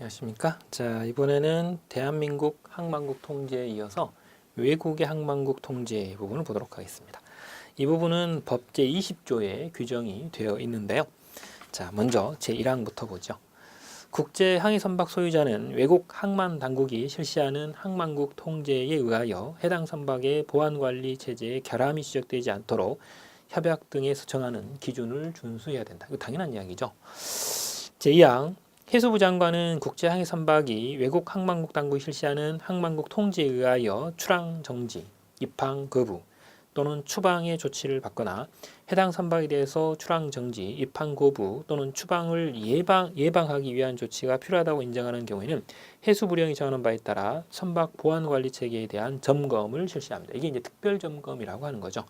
안녕하십니까. 자, 이번에는 대한민국 항만국 통제에 이어서 외국의 항만국 통제 부분을 보도록 하겠습니다. 이 부분은 법 제20조에 규정이 되어 있는데요. 자, 먼저 제1항부터 보죠. 국제 항해 선박 소유자는 외국 항만 당국이 실시하는 항만국 통제에 의하여 해당 선박의 보안 관리 체제에 결함이 지적되지 않도록 협약 등에서 정하는 기준을 준수해야 된다. 이거 당연한 이야기죠. 제2항 해수부 장관은 국제항해 선박이 외국 항만국 당국이 실시하는 항만국 통제에 의하여 출항 정지, 입항 거부 또는 추방의 조치를 받거나 해당 선박에 대해서 출항 정지, 입항 거부 또는 추방을 예방하기 위한 조치가 필요하다고 인정하는 경우에는 해수부령이 정하는 바에 따라 선박 보안 관리 체계에 대한 점검을 실시합니다. 이게 이제 특별 점검이라고 하는 거죠.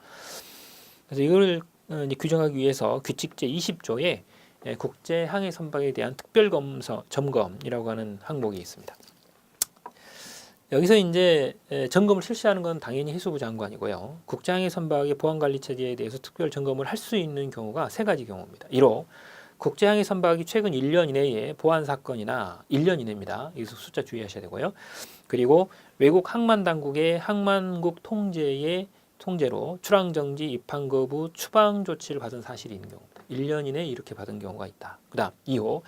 그래서 이걸 이제 규정하기 위해서 규칙 제20조에 국제 항해 선박에 대한 특별 점검이라고 하는 항목이 있습니다. 여기서 이제 점검을 실시하는 건 당연히 해수부 장관이고요. 국제 항해 선박의 보안 관리 체제에 대해서 특별 점검을 할 수 있는 경우가 세 가지 경우입니다. 1호 국제 항해 선박이 최근 1년 이내에 보안 사건이나 1년 이내입니다. 여기서 숫자 주의하셔야 되고요. 그리고 외국 항만 당국의 항만국 통제로 출항 정지, 입항 거부, 추방 조치를 받은 사실이 있는 경우입니다. 1년 이내에 이렇게 받은 경우가 있다. 그 다음 2호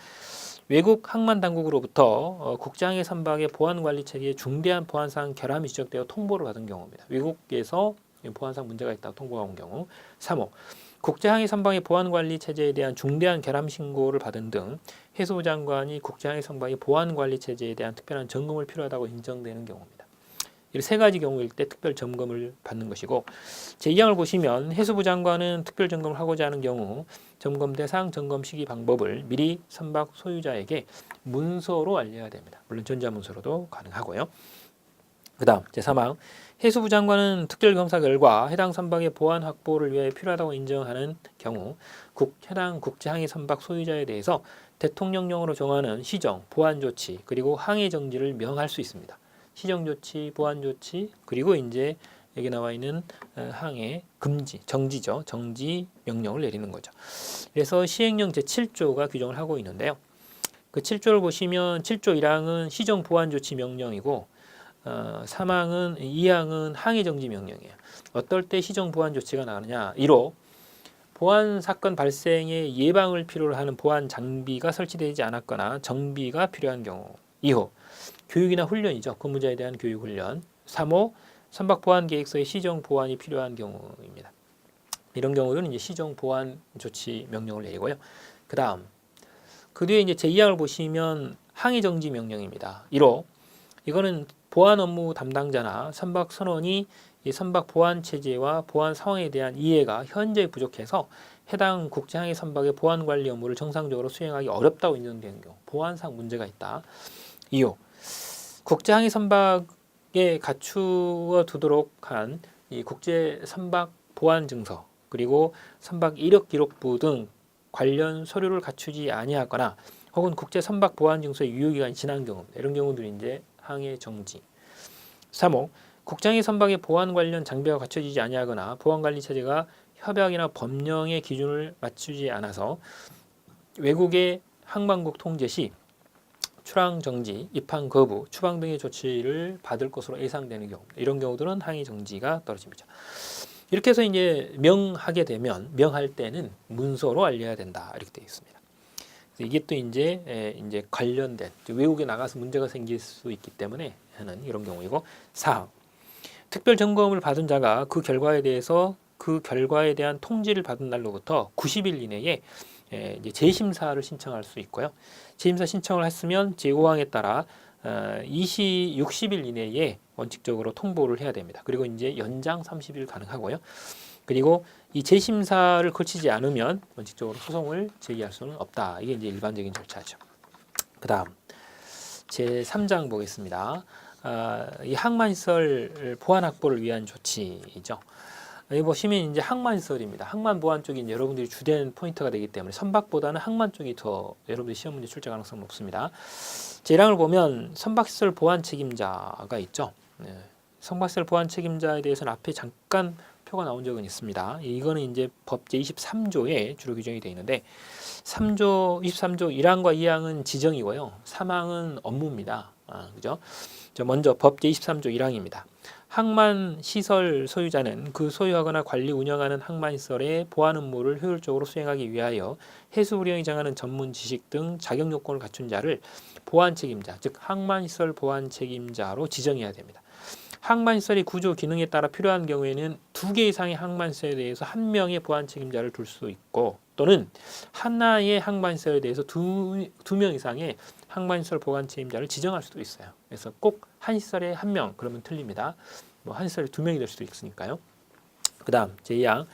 외국 항만 당국으로부터 국제항해 선박의 보안 관리 체계에 중대한 보안상 결함이 지적되어 통보를 받은 경우입니다. 외국에서 보안상 문제가 있다고 통보가 온 경우. 3호 국제항해 선박의 보안 관리 체제에 대한 중대한 결함 신고를 받은 등 해수부 장관이 국제항해 선박의 보안 관리 체제에 대한 특별한 점검을 필요하다고 인정되는 경우입니다. 이 세 가지 경우일 때 특별 점검을 받는 것이고, 제2항을 보시면 해수부 장관은 특별 점검을 하고자 하는 경우 점검 대상, 점검 시기 방법을 미리 선박 소유자에게 문서로 알려야 됩니다. 물론 전자문서로도 가능하고요. 그 다음 제3항 해수부 장관은 특별 검사 결과 해당 선박의 보안 확보를 위해 필요하다고 인정하는 경우 해당 국제항해 선박 소유자에 대해서 대통령령으로 정하는 시정, 보안 조치 그리고 항해 정지를 명할 수 있습니다. 시정 조치, 보안 조치, 그리고 이제 여기 나와 있는 항해 금지, 정지죠. 정지 명령을 내리는 거죠. 그래서 시행령 제7조가 규정을 하고 있는데요. 그 7조를 보시면 7조 1항은 시정 보안 조치 명령이고 3항은 2항은 항해 정지 명령이에요. 어떨 때 시정 보안 조치가 나오느냐? 1호 보안 사건 발생에 예방을 필요로 하는 보안 장비가 설치되지 않았거나 정비가 필요한 경우. 2호 교육이나 훈련이죠. 근무자에 대한 교육 훈련. 3호 선박 보안 계획서의 시정 보안이 필요한 경우입니다. 이런 경우는 이제 시정 보안 조치 명령을 내리고요. 그 뒤에 이제 제2항을 보시면 항해 정지 명령입니다. 1호 이거는 보안 업무 담당자나 선박 선원이 이 선박 보안 체제와 보안 상황에 대한 이해가 현재 부족해서 해당 국제항해 선박의 보안 관리 업무를 정상적으로 수행하기 어렵다고 인정되는 경우, 보안상 문제가 있다. 2호 국제항해 선박에 갖추어 두도록 한 이 국제 선박 보안 증서 그리고 선박 이력 기록부 등 관련 서류를 갖추지 아니하거나 혹은 국제 선박 보안 증서의 유효기간이 지난 경우, 이런 경우들이 이제 항해 정지. 3호 국제항해 선박의 보안 관련 장비가 갖춰지지 아니하거나 보안 관리 체제가 협약이나 법령의 기준을 맞추지 않아서 외국의 항만국 통제 시 출항 정지, 입항 거부, 추방 등의 조치를 받을 것으로 예상되는 경우입니다. 이런 경우들은 항해 정지가 떨어집니다. 이렇게 해서 이제 명할 때는 문서로 알려야 된다. 이렇게 되어 있습니다. 이게 또 이제 관련된 외국에 나가서 문제가 생길 수 있기 때문에 하는 이런 경우이고. 4. 특별 점검을 받은 자가 그 결과에 대한 통지를 받은 날로부터 90일 이내에 이제 재심사를 신청할 수 있고요. 재심사 신청을 했으면 제5항에 따라 60일 이내에 원칙적으로 통보를 해야 됩니다. 그리고 이제 연장 30일 가능하고요. 그리고 이 재심사를 거치지 않으면 원칙적으로 소송을 제기할 수는 없다. 이게 이제 일반적인 절차죠. 그 다음 제3장 보겠습니다. 이 항만시설 보안 확보를 위한 조치이죠. 여기 보시면 이제 항만시설입니다. 항만 보안 쪽이 이제 여러분들이 주된 포인트가 되기 때문에 선박보다는 항만 쪽이 더 여러분들 시험 문제 출제 가능성이 높습니다. 제1항을 보면 선박시설 보안 책임자가 있죠. 성박시설 보안 책임자에 대해서는 앞에 잠깐 표가 나온 적은 있습니다. 이거는 이제 법 제23조에 주로 규정이 되어 있는데 23조 1항과 2항은 지정이고요. 3항은 업무입니다. 그죠? 먼저 법 제23조 1항입니다. 항만시설 소유자는 그 소유하거나 관리 운영하는 항만시설의 보안 업무를 효율적으로 수행하기 위하여 해수부령이 정하는 전문 지식 등 자격 요건을 갖춘 자를 보안 책임자, 즉 항만시설 보안 책임자로 지정해야 됩니다. 항만시설의 구조 기능에 따라 필요한 경우에는 2개 이상의 항만시설에 대해서 1명의 보안 책임자를 둘 수 있고 또는 하나의 항만시설에 대해서 2명 이상의 항만시설 보안 책임자를 지정할 수도 있어요. 그래서 꼭 한 시설에 1명 그러면 틀립니다. 뭐 한 시설에 2명이 될 수도 있으니까요. 그 다음 제2항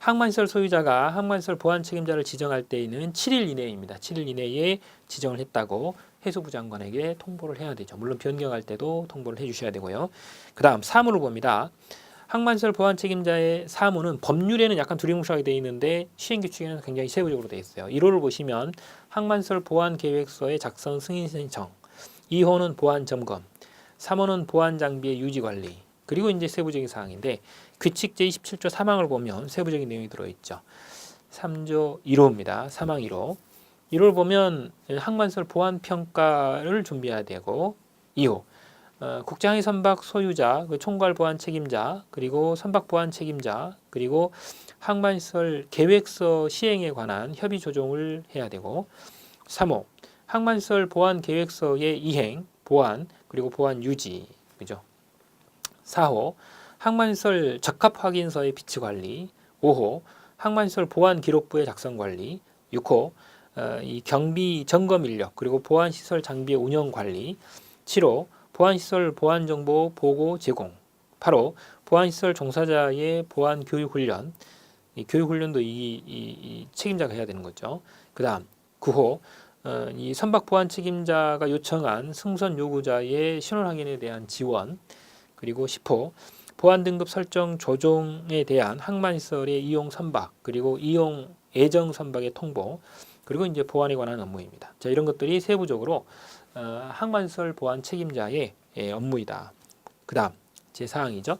항만시설 소유자가 항만시설 보안 책임자를 지정할 때에는 7일 이내입니다. 7일 이내에 지정을 했다고 해수부 장관에게 통보를 해야 되죠. 물론 변경할 때도 통보를 해주셔야 되고요. 그 다음 사무를 봅니다. 항만시설 보안 책임자의 사무는 법률에는 약간 두리뭉실하게 되어 있는데 시행규칙에는 굉장히 세부적으로 되어 있어요. 1호를 보시면 항만시설 보안 계획서의 작성 승인 신청, 2호는 보안 점검, 3호는 보안 장비의 유지 관리, 그리고 이제 세부적인 사항인데 규칙 제27조 3항을 보면 세부적인 내용이 들어있죠. 3조 1호입니다. 3항 1호. 1호를 보면 항만시설 보안 평가를 준비해야 되고 2호 국장의 선박 소유자, 총괄 보안 책임자, 그리고 선박 보안 책임자, 그리고 항만시설 계획서 시행에 관한 협의 조정을 해야 되고 3호 항만시설 보안 계획서의 이행, 보안, 그리고 보안 유지, 그죠? 4호 항만시설 적합 확인서의 비치 관리, 5호 항만시설 보안 기록부의 작성 관리, 6호 이 경비 점검 인력 그리고 보안시설 장비의 운영 관리, 7호 보안시설 보안정보 보고 제공, 8호 보안시설 종사자의 보안 교육 훈련, 이 교육 훈련도 이 책임자가 해야 되는 거죠. 그 다음 9호 이 선박 보안 책임자가 요청한 승선 요구자의 신원 확인에 대한 지원, 그리고 10호 보안 등급 설정 조정에 대한 항만시설의 이용 선박 그리고 이용 예정 선박의 통보, 그리고 이제 보안에 관한 업무입니다. 자, 이런 것들이 세부적으로 항만시설 보안 책임자의 업무이다. 그 다음 제4항이죠.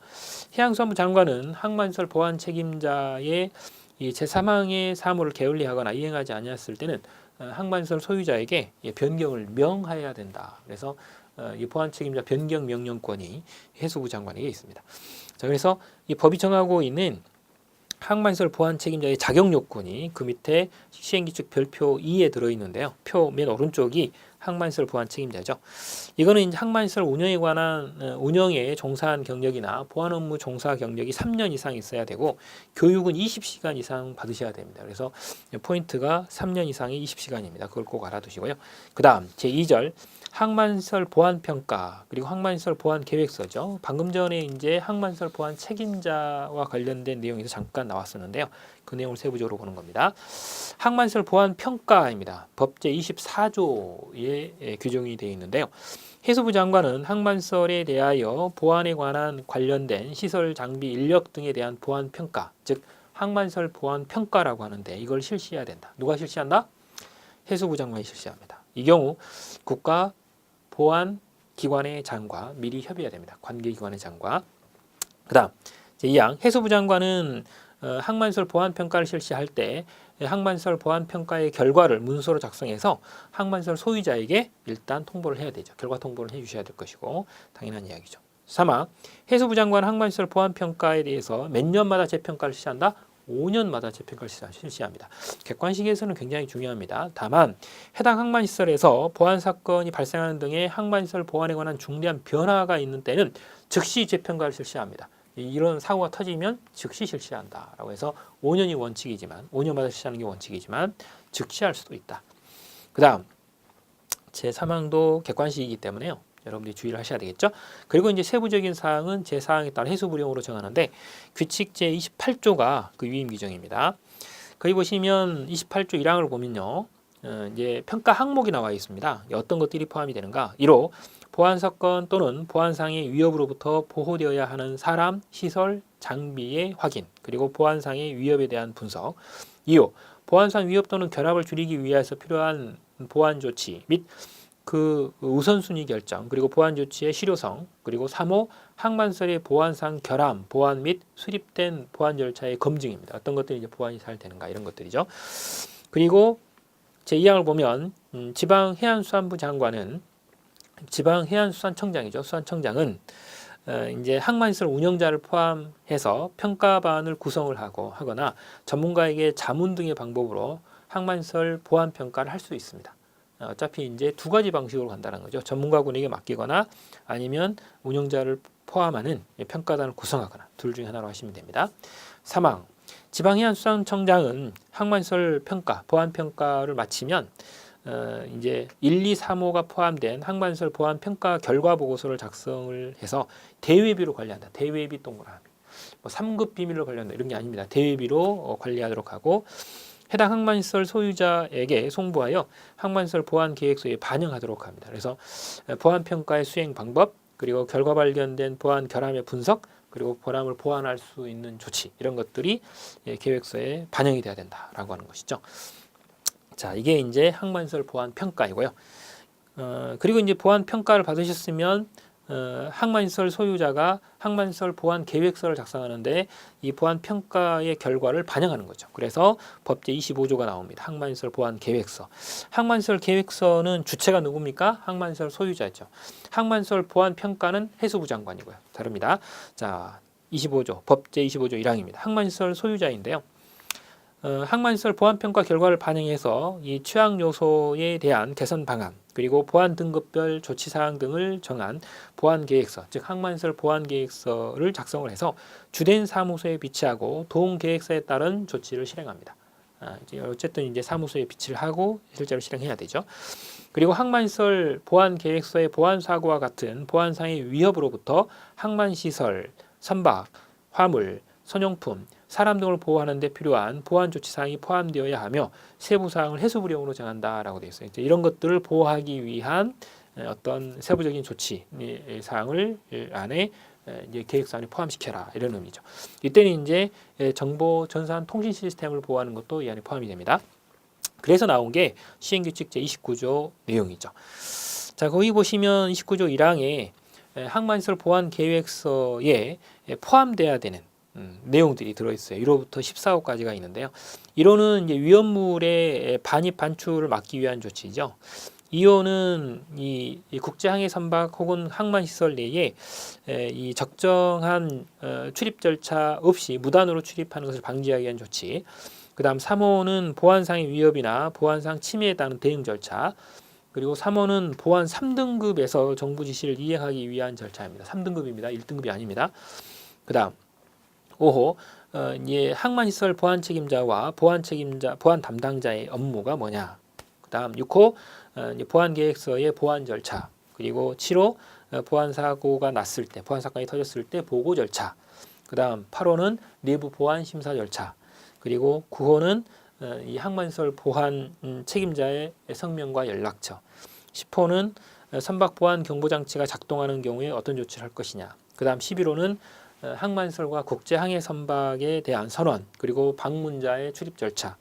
해양수산부 장관은 항만시설 보안 책임자의 이 제3항의 사무를 게을리하거나 이행하지 아니했을 때는 항만시설 소유자에게 변경을 명하여야 된다. 그래서 이 보안 책임자 변경 명령권이 해수부 장관에게 있습니다. 자, 그래서 이 법이 정하고 있는 항만시설 보안 책임자의 자격 요건이 그 밑에 시행규칙 별표 2에 들어있는데요. 표 맨 오른쪽이 항만시설 보안 책임자죠. 이거는 이제 항만시설 운영에 관한 운영에 종사한 경력이나 보안 업무 종사 경력이 3년 이상 있어야 되고 교육은 20시간 이상 받으셔야 됩니다. 그래서 포인트가 3년 이상의 20시간입니다. 그걸 꼭 알아두시고요. 그 다음 제2절 항만시설 보안 평가 그리고 항만시설 보안 계획서죠. 방금 전에 이제 항만시설 보안 책임자와 관련된 내용에서 잠깐 나왔었는데요. 그 내용을 세부적으로 보는 겁니다. 항만시설 보안 평가입니다. 법 제24조에 규정이 되어 있는데요. 해수부 장관은 항만시설에 대하여 보안에 관한 관련된 시설, 장비, 인력 등에 대한 보안 평가, 즉 항만시설 보안 평가라고 하는데 이걸 실시해야 된다. 누가 실시한다? 해수부 장관이 실시합니다. 이 경우 국가 보안 기관의 장과 미리 협의해야 됩니다. 관계기관의 장과. 그 다음 제2항 해수부 장관은 항만시설 보안 평가를 실시할 때 항만시설 보안 평가의 결과를 문서로 작성해서 항만시설 소유자에게 일단 통보를 해야 되죠. 결과 통보를 해주셔야 될 것이고 당연한 이야기죠. 3항 해수부 장관 항만시설 보안 평가에 대해서 몇 년마다 재평가를 실시한다? 5년마다 재평가를 실시합니다. 객관식에서는 굉장히 중요합니다. 다만 해당 항만시설에서 보안 사건이 발생하는 등의 항만시설 보안에 관한 중대한 변화가 있는 때는 즉시 재평가를 실시합니다. 이런 사고가 터지면 즉시 실시한다라고 해서 5년이 원칙이지만 5년마다 실시하는 게 원칙이지만 즉시 할 수도 있다. 그 다음 제3항도 객관식이기 때문에요. 여러분들이 주의를 하셔야 되겠죠. 그리고 이제 세부적인 사항은 제4항에 따라 해수부령으로 정하는데 규칙 제28조가 그 위임 규정입니다. 거기 보시면 28조 1항을 보면요. 이제 평가 항목이 나와 있습니다. 어떤 것들이 포함이 되는가? 1호 보안 사건 또는 보안상의 위협으로부터 보호되어야 하는 사람, 시설, 장비의 확인, 그리고 보안상의 위협에 대한 분석. 2호 보안상 위협 또는 결합을 줄이기 위해서 필요한 보안 조치 및 그 우선순위 결정, 그리고 보안 조치의 실효성, 그리고 3호 항만설의 보안상 결함, 보안 및 수립된 보안 절차의 검증입니다. 어떤 것들이 이제 보안이 잘 되는가 이런 것들이죠. 그리고 제2항을 보면 지방해양수산부 장관은 지방해양수산청장이죠. 수산청장은 이제 항만시설 운영자를 포함해서 평가반을 구성을 하거나 전문가에게 자문 등의 방법으로 항만시설 보안 평가를 할 수 있습니다. 어차피 이제 두 가지 방식으로 간다는 거죠. 전문가군에게 맡기거나 아니면 운영자를 포함하는 평가단을 구성하거나 둘 중에 하나로 하시면 됩니다. 3항 지방해양수산청장은 항만시설 평가, 보안 평가를 마치면 이제 1, 2, 3호가 포함된 항만시설 보안 평가 결과 보고서를 작성을 해서 대외비로 관리한다. 대외비 동그라미. 뭐 3급 비밀로 관리한다. 이런 게 아닙니다. 대외비로 관리하도록 하고 해당 항만시설 소유자에게 송부하여 항만시설 보안 계획서에 반영하도록 합니다. 그래서 보안 평가의 수행 방법, 그리고 결과 발견된 보안 결함의 분석, 그리고 결함을 보완할 수 있는 조치 이런 것들이 계획서에 반영이 돼야 된다라고 하는 것이죠. 자, 이게 이제 항만시설 보안 평가이고요. 그리고 이제 보안 평가를 받으셨으면 항만시설 소유자가 항만시설 보안 계획서를 작성하는데 이 보안 평가의 결과를 반영하는 거죠. 그래서 법제 25조가 나옵니다. 항만시설 보안 계획서. 항만시설 계획서는 주체가 누굽니까? 항만시설 소유자죠. 항만시설 보안 평가는 해수부 장관이고요. 다릅니다. 자, 25조, 법제 25조 1항입니다. 항만시설 소유자인데요. 항만시설 보안평가 결과를 반영해서 이 취약 요소에 대한 개선 방안, 그리고 보안 등급별 조치 사항 등을 정한 보안 계획서, 즉 항만시설 보안 계획서를 작성을 해서 주된 사무소에 비치하고 도움 계획서에 따른 조치를 실행합니다. 어쨌든 이제 사무소에 비치를 하고 실제로 실행해야 되죠. 그리고 항만시설 보안 계획서의 보안 사고와 같은 보안상의 위협으로부터 항만시설, 선박, 화물, 선용품, 사람 등을 보호하는 데 필요한 보안 조치 사항이 포함되어야 하며 세부 사항을 해수부령으로 정한다라고 되어 있어요. 이런 것들을 보호하기 위한 어떤 세부적인 조치 사항을 안에 이제 계획서 안에 포함시켜라 이런 의미죠. 이때는 이제 정보 전산 통신 시스템을 보호하는 것도 이 안에 포함이 됩니다. 그래서 나온 게 시행규칙 제29조 내용이죠. 자, 거기 보시면 29조 1항에 항만시설 보안 계획서에 포함돼야 되는 내용들이 들어있어요. 1호부터 14호까지가 있는데요. 1호는 이제 위험물의 반입 반출을 막기 위한 조치죠. 2호는 이 국제항해 선박 혹은 항만시설 내에 이 적정한 출입 절차 없이 무단으로 출입하는 것을 방지하기 위한 조치. 그 다음 3호는 보안상의 위협이나 보안상 침해에 따른 대응 절차. 그리고 3호는 보안 3등급에서 정부 지시를 이행하기 위한 절차입니다. 3등급입니다. 1등급이 아닙니다. 그 다음 5호 항만시설 보안 책임자와 보안 담당자의 업무가 뭐냐. 그 다음 6호 보안 계획서의 보안 절차. 그리고 7호 보안 사고가 났을 때, 보안 사건이 터졌을 때 보고 절차. 그 다음 8호는 내부 보안 심사 절차. 그리고 9호는 이 항만시설 보안 책임자의 성명과 연락처. 10호는 선박 보안 경보 장치가 작동하는 경우에 어떤 조치를 할 것이냐. 그 다음 11호는 항만시설과 국제항해 선박에 대한 선언, 그리고 방문자의 출입 절차,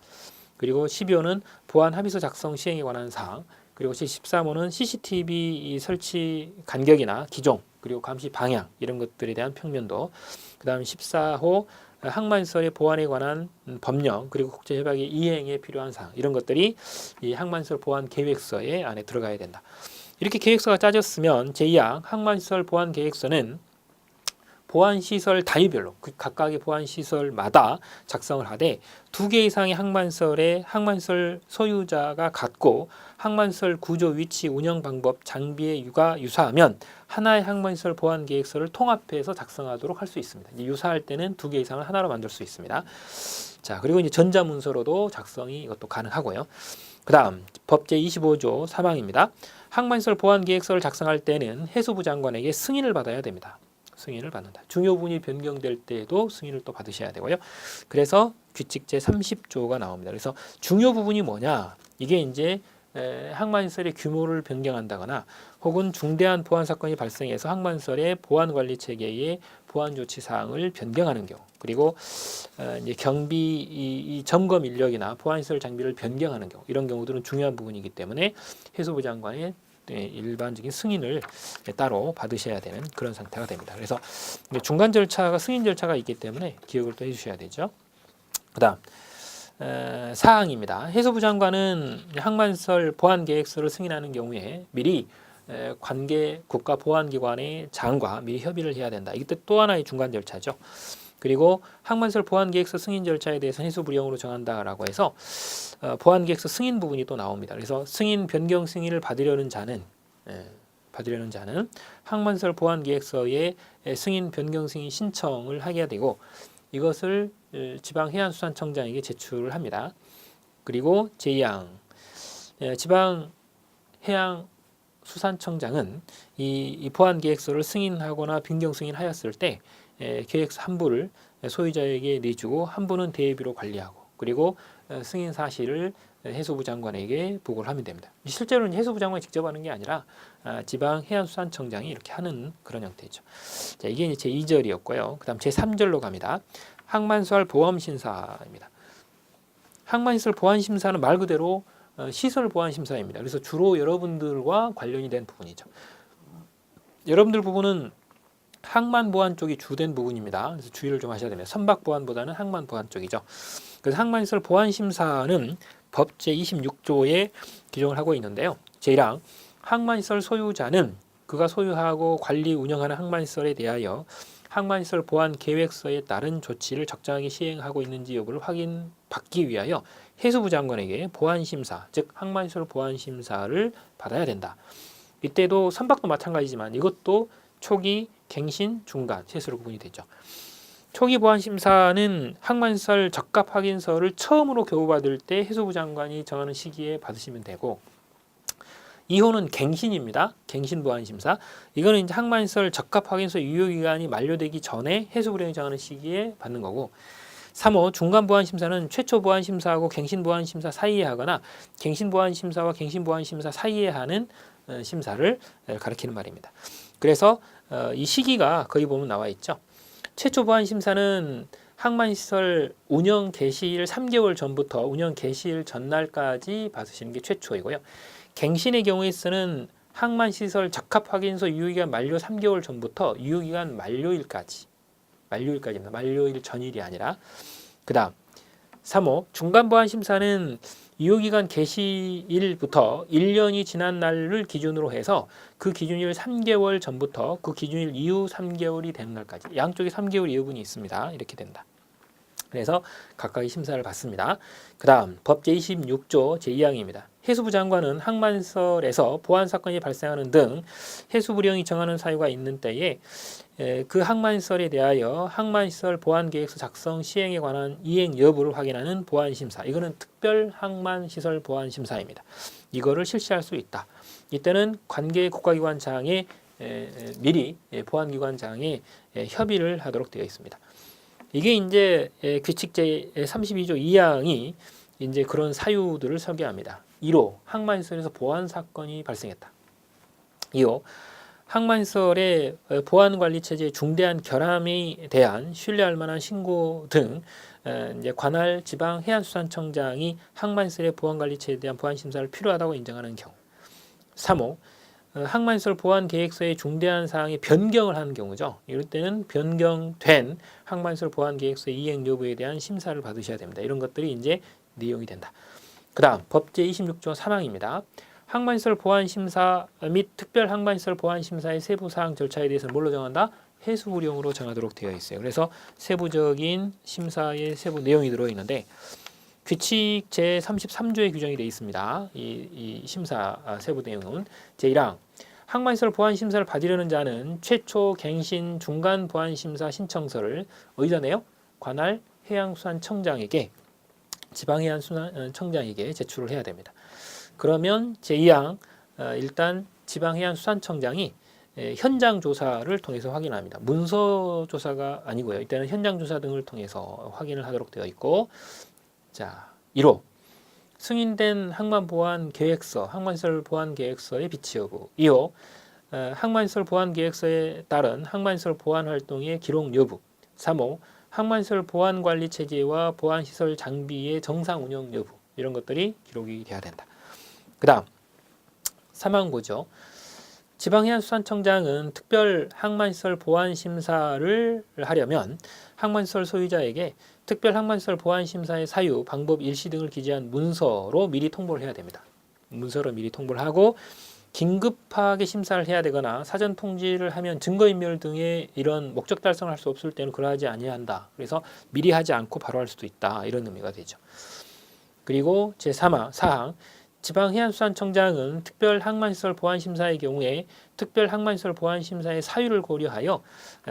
그리고 12호는 보안 합의서 작성 시행에 관한 사항, 그리고 13호는 CCTV 설치 간격이나 기종, 그리고 감시 방향 이런 것들에 대한 평면도, 그 다음 14호 항만시설의 보안에 관한 법령, 그리고 국제협약의 이행에 필요한 사항 이런 것들이 이 항만시설 보안 계획서에 안에 들어가야 된다. 이렇게 계획서가 짜졌으면 제2항 항만시설 보안 계획서는 보안시설 단위별로 각각의 보안시설마다 작성을 하되 2개 이상의 항만시설 소유자가 같고 항만시설 구조, 위치, 운영 방법, 장비의 유가 유사하면 하나의 항만시설 보안 계획서를 통합해서 작성하도록 할 수 있습니다. 유사할 때는 2개 이상을 하나로 만들 수 있습니다. 자, 그리고 이제 전자문서로도 작성이 이것도 가능하고요. 그 다음 법제 25조 3항입니다. 항만시설 보안 계획서를 작성할 때는 해수부 장관에게 승인을 받아야 됩니다. 승인을 받는다. 중요 부분이 변경될 때에도 승인을 또 받으셔야 되고요. 그래서 규칙 제30조가 나옵니다. 그래서 중요 부분이 뭐냐? 이게 이제 항만시설의 규모를 변경한다거나 혹은 중대한 보안 사건이 발생해서 항만시설의 보안 관리 체계의 보안 조치 사항을 변경하는 경우, 그리고 이제 경비 이 점검 인력이나 보안시설 장비를 변경하는 경우, 이런 경우들은 중요한 부분이기 때문에 해수부 장관의 일반적인 승인을 따로 받으셔야 되는 그런 상태가 됩니다. 그래서 중간 절차가 승인 절차가 있기 때문에 기억을 또 해주셔야 되죠. 그다음 사항입니다. 해수부 장관은 항만시설 보안 계획서를 승인하는 경우에 미리 관계 국가보안기관의 장과 미리 협의를 해야 된다. 이때 또 하나의 중간 절차죠. 그리고 항만시설 보안계획서 승인 절차에 대해서 해수부령으로 정한다라고 해서 보안계획서 승인 부분이 또 나옵니다. 그래서 승인 변경 승인을 받으려는 자는 항만시설 보안계획서에 승인 변경 승인 신청을 하게 되고 이것을 지방해양수산청장에게 제출을 합니다. 그리고 제2항 지방해양수산청장은 이 보안계획서를 승인하거나 변경 승인하였을 때 계획서 한 부를 소유자에게 내주고 한 부는 대회비로 관리하고 그리고 승인 사실을 해수부 장관에게 보고를 하면 됩니다. 실제로는 해수부 장관이 직접 하는 게 아니라 지방해양수산청장이 이렇게 하는 그런 형태죠. 자, 이게 이제 제2절이었고요. 그 다음 제3절로 갑니다. 항만시설 보험심사입니다. 항만시설 보안심사는 말 그대로 시설 보안심사입니다. 그래서 주로 여러분들과 관련이 된 부분이죠. 여러분들 부분은 항만보안 쪽이 주된 부분입니다. 그래서 주의를 좀 하셔야 됩니다. 선박보안보다는 항만보안 쪽이죠. 그래서 항만시설 보안심사는 법 제26조에 규정을 하고 있는데요. 제1항 항만시설 소유자는 그가 소유하고 관리 운영하는 항만시설에 대하여 항만시설 보안 계획서에 따른 조치를 적정하게 시행하고 있는지 여부를 확인받기 위하여 해수부 장관에게 보안심사, 즉 항만시설 보안심사를 받아야 된다. 이때도 선박도 마찬가지지만 이것도 초기, 갱신, 중간 셋으로 구분이 되죠. 초기 보안심사는 항만시설 적합 확인서를 처음으로 교부받을 때 해수부 장관이 정하는 시기에 받으시면 되고 2호는 갱신입니다. 갱신 보안심사. 이거는 이제 항만시설 적합 확인서 유효기간이 만료되기 전에 해수부령이 정하는 시기에 받는 거고 3호 중간 보안심사는 최초 보안심사하고 갱신 보안심사 사이에 하거나 갱신 보안심사와 갱신 보안심사 사이에 하는 심사를 가리키는 말입니다. 그래서 이 시기가 거기 보면 나와 있죠. 최초 보안심사는 항만시설 운영 개시일 3개월 전부터 운영 개시일 전날까지 받으시는 게 최초이고요. 갱신의 경우에 쓰는 항만시설 적합 확인서 유효기간 만료 3개월 전부터 유효기간 만료일까지입니다. 만료일 전일이 아니라. 그 다음 3호 중간보안심사는 유효기간 개시일부터 1년이 지난 날을 기준으로 해서 그 기준일 3개월 전부터 그 기준일 이후 3개월이 되는 날까지 양쪽에 3개월 이후분이 있습니다. 이렇게 된다. 그래서 각각의 심사를 받습니다. 그 다음 법 제26조 제2항입니다. 해수부 장관은 항만시설에서 보안사건이 발생하는 등 해수부령이 정하는 사유가 있는 때에 그 항만시설에 대하여 항만시설 보안계획서 작성 시행에 관한 이행 여부를 확인하는 보안심사, 이거는 특별 항만시설 보안심사입니다. 이거를 실시할 수 있다. 이때는 관계 국가기관장에 미리 보안기관장에 협의를 하도록 되어 있습니다. 이게 이제 규칙 제32조 2항이 이제 그런 사유들을 설계합니다. 1호 항만시설에서 보안 사건이 발생했다. 2호 항만시설의 보안관리 체제의 중대한 결함에 대한 신뢰할 만한 신고 등 이제 관할 지방해양수산청장이 항만시설의 보안관리 체제에 대한 보안 심사를 필요하다고 인정하는 경우. 3호 항만시설 보안 계획서의 중대한 사항에 변경을 하는 경우죠. 이럴 때는 변경된 항만시설 보안 계획서의 이행 여부에 대한 심사를 받으셔야 됩니다. 이런 것들이 이제 내용이 된다. 그 다음 법 제26조 3항입니다. 항만시설 보안심사 및 특별 항만시설 보안심사의 세부 사항 절차에 대해서는 뭘로 정한다? 해수부령으로 정하도록 되어 있어요. 그래서 세부적인 심사의 세부 내용이 들어있는데 규칙 제33조에 규정이 되어 있습니다. 이 심사 세부 내용은 제1항 항만시설 보안심사를 받으려는 자는 최초 갱신 중간 보안심사 신청서를 어디다 내요? 관할 해양수산청장에게 지방해양수산청장에게 제출을 해야 됩니다. 그러면 제2항 일단 지방해양수산청장이 현장 조사를 통해서 확인합니다. 문서 조사가 아니고요. 이때는 현장 조사 등을 통해서 확인을 하도록 되어 있고 자, 1호 승인된 항만보안 계획서, 항만시설 보안 계획서의 비치 여부. 2호 항만시설 보안 계획서에 따른 항만시설 보안 활동의 기록 여부. 3호 항만시설 보안 관리 체계와 보안 시설 장비의 정상 운영 여부. 이런 것들이 기록이 돼야 된다. 그다음 3항 보죠. 지방해양수산청장은 특별 항만시설 보안 심사를 하려면 항만시설 소유자에게 특별 항만시설 보안 심사의 사유, 방법, 일시 등을 기재한 문서로 미리 통보를 해야 됩니다. 문서로 미리 통보를 하고 긴급하게 심사를 해야 되거나 사전 통지를 하면 증거인멸 등의 이런 목적 달성을 할 수 없을 때는 그러하지 아니한다. 그래서 미리 하지 않고 바로 할 수도 있다. 이런 의미가 되죠. 그리고 제4항 지방해양수산청장은 특별 항만시설 보안 심사의 경우에 특별 항만시설 보안 심사의 사유를 고려하여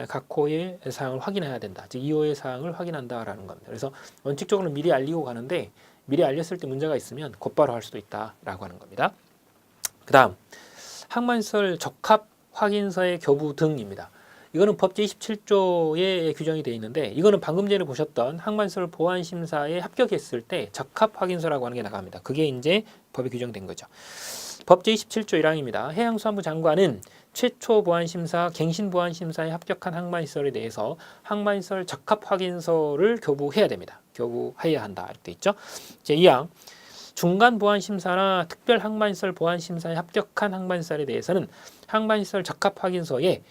각 호의 사항을 확인해야 된다. 즉 2호의 사항을 확인한다라는 겁니다. 그래서 원칙적으로 미리 알리고 가는데 미리 알렸을 때 문제가 있으면 곧바로 할 수도 있다라고 하는 겁니다. 그 다음 항만시설 적합 확인서의 교부 등입니다. 이거는 법 제27조에 규정이 되어 있는데 이거는 방금 전에 보셨던 항만시설 보안 심사에 합격했을 때 적합 확인서라고 하는 게 나갑니다. 그게 이제 법에 규정된 거죠. 법 제27조 1항입니다. 해양수산부 장관은 최초 보안 심사, 갱신 보안 심사에 합격한 항만시설에 대해서 항만시설 적합 확인서를 교부해야 됩니다. 교부해야 한다 이렇게 돼 있죠. 제2항 중간 보안 심사나 특별 항만시설 보안 심사에 합격한 항만시설에 대해서는 항만시설 적합 확인서에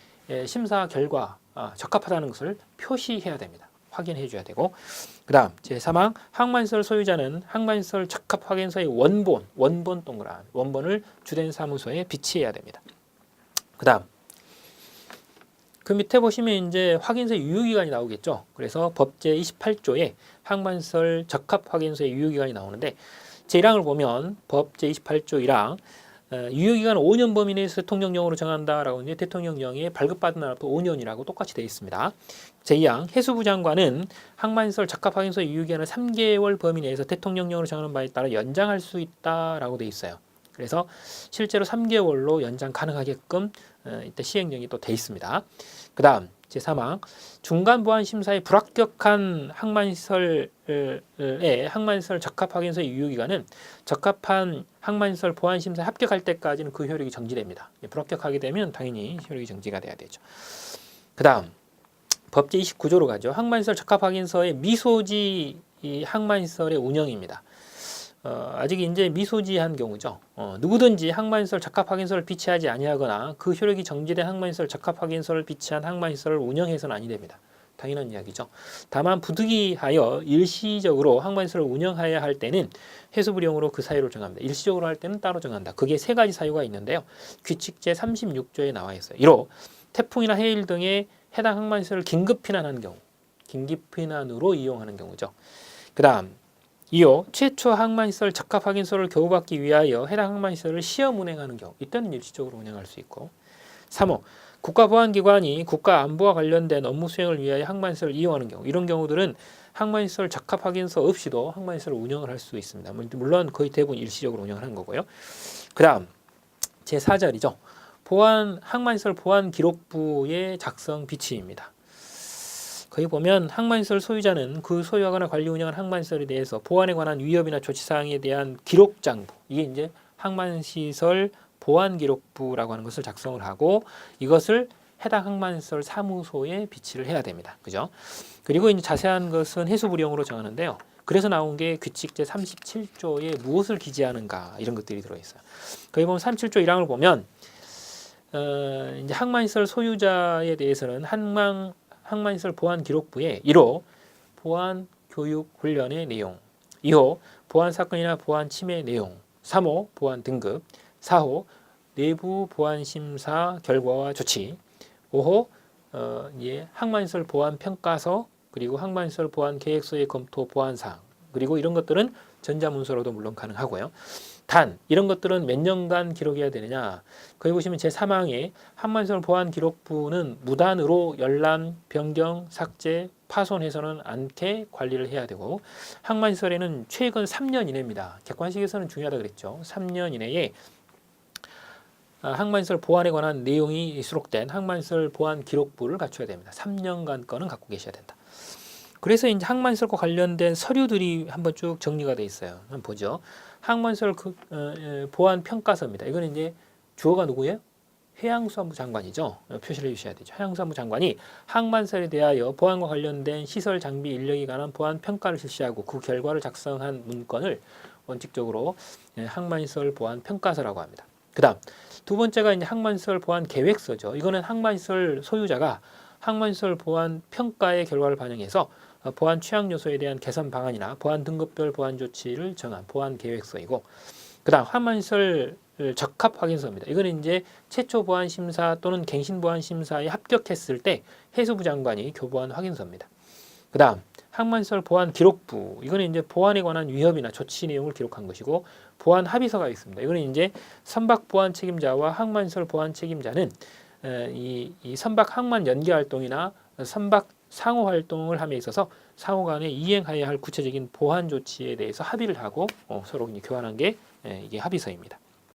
심사 결과 적합하다는 것을 표시해야 됩니다. 확인해 줘야 되고 그 다음 제3항 항만시설 소유자는 항만시설 적합 확인서의 원본 동그란 원본을 주된 사무소에 비치해야 됩니다. 그 다음 그 밑에 보시면 이제 확인서 유효기간이 나오겠죠. 그래서 법 제28조에 항만시설 적합 확인서의 유효기간이 나오는데 제1항을 보면 법 제28조 1항 유효기간 5년 범위 내에서 대통령령으로 정한다라고 이제 대통령령에 발급받은 날부터 5년이라고 똑같이 되어 있습니다. 제2항 해수부 장관은 항만시설 적합 확인서 유효기간을 3개월 범위 내에서 대통령령으로 정하는 바에 따라 연장할 수 있다라고 되어 있어요. 그래서 실제로 3개월로 연장 가능하게끔 이때 시행령이 또 되어 있습니다. 그 다음 제3항 중간 보안 심사에 불합격한 항만시설의 항만시설 적합 확인서의 유효기간은 적합한 항만시설 보안 심사에 합격할 때까지는 그 효력이 정지됩니다. 불합격하게 되면 당연히 효력이 정지가 돼야 되죠. 그 다음 법 제29조로 가죠. 항만시설 적합 확인서의 미소지 항만시설의 운영입니다. 아직 이제 미소지한 경우죠. 누구든지 항만시설 적합 확인서를 비치하지 아니하거나 그 효력이 정지된 항만시설 적합 확인서를 비치한 항만시설을 운영해서는 아니 됩니다. 당연한 이야기죠. 다만 부득이하여 일시적으로 항만시설을 운영해야 할 때는 해수부령으로 그 사유를 정합니다. 일시적으로 할 때는 따로 정한다. 그게 세 가지 사유가 있는데요. 규칙 제36조에 나와 있어요. 1호 태풍이나 해일 등의 해당 항만시설을 긴급 피난하는 경우, 긴급 피난으로 이용하는 경우죠. 그 다음 2호 최초 항만시설 적합 확인서를 교부받기 위하여 해당 항만시설을 시험 운행하는 경우 이때는 일시적으로 운행할 수 있고 3호 국가보안기관이 국가안보와 관련된 업무 수행을 위하여 항만시설을 이용하는 경우 이런 경우들은 항만시설 적합 확인서 없이도 항만시설을 운영을 할 수 있습니다. 물론 거의 대부분 일시적으로 운영을 하는 거고요. 그 다음 제4절이죠. 항만시설 보안기록부의 작성 비치입니다. 거기 보면 항만시설 소유자는 그 소유하거나 관리 운영한 항만시설에 대해서 보안에 관한 위협이나 조치사항에 대한 기록장부 이게 이제 항만시설 보안기록부라고 하는 것을 작성을 하고 이것을 해당 항만시설 사무소에 비치를 해야 됩니다. 그죠? 그리고 이제 자세한 것은 해수부령으로 정하는데요. 그래서 나온 게 규칙 제37조에 무엇을 기재하는가 이런 것들이 들어있어요. 거기 보면 37조 1항을 보면 이제 항만시설 소유자에 대해서는 항만시설 보안기록부에 1호 보안 교육 훈련의 내용 2호 보안 사건이나 보안 침해 내용 3호 보안 등급 4호 내부 보안 심사 결과와 조치 5호 항만시설 보안 평가서 그리고 항만시설 보안 계획서의 검토 보안사항 그리고 이런 것들은 전자문서로도 물론 가능하고요. 단 이런 것들은 몇 년간 기록해야 되느냐 거기 보시면 제3항에 항만시설 보안기록부는 무단으로 열람, 변경, 삭제, 파손해서는 않게 관리를 해야 되고 항만시설에는 최근 3년 이내입니다. 객관식에서는 중요하다 그랬죠. 3년 이내에 항만시설 보안에 관한 내용이 수록된 항만시설 보안기록부를 갖춰야 됩니다. 3년간 거는 갖고 계셔야 된다. 그래서 이제 항만시설과 관련된 서류들이 한번 쭉 정리가 돼 있어요. 한번 보죠. 항만시설 보안 평가서입니다. 이거는 이제 주어가 누구예요? 해양수산부 장관이죠. 표시를 해주셔야 되죠. 해양수산부 장관이 항만시설에 대하여 보안과 관련된 시설, 장비, 인력에 관한 보안 평가를 실시하고 그 결과를 작성한 문건을 원칙적으로 항만시설 보안 평가서라고 합니다. 그다음 두 번째가 이제 항만시설 보안 계획서죠. 이거는 항만시설 소유자가 항만시설 보안 평가의 결과를 반영해서 보안 취약 요소에 대한 개선 방안이나 보안 등급별 보안 조치를 정한 보안 계획서이고, 그다음 항만시설 적합 확인서입니다. 이거는 이제 최초 보안 심사 또는 갱신 보안 심사에 합격했을 때 해수부 장관이 교보한 확인서입니다. 그다음 항만시설 보안 기록부, 이거는 이제 보안에 관한 위협이나 조치 내용을 기록한 것이고, 보안 합의서가 있습니다. 이거는 이제 선박 보안 책임자와 항만시설 보안 책임자는 이 선박 항만 연계 활동이나 선박 상호 활동을 함에 있어서 상호 간에 이행해야 할 구체적인 보안 조치에 대해서 합의를 하고 서로 이제 교환한 게 이게 합의서입니다.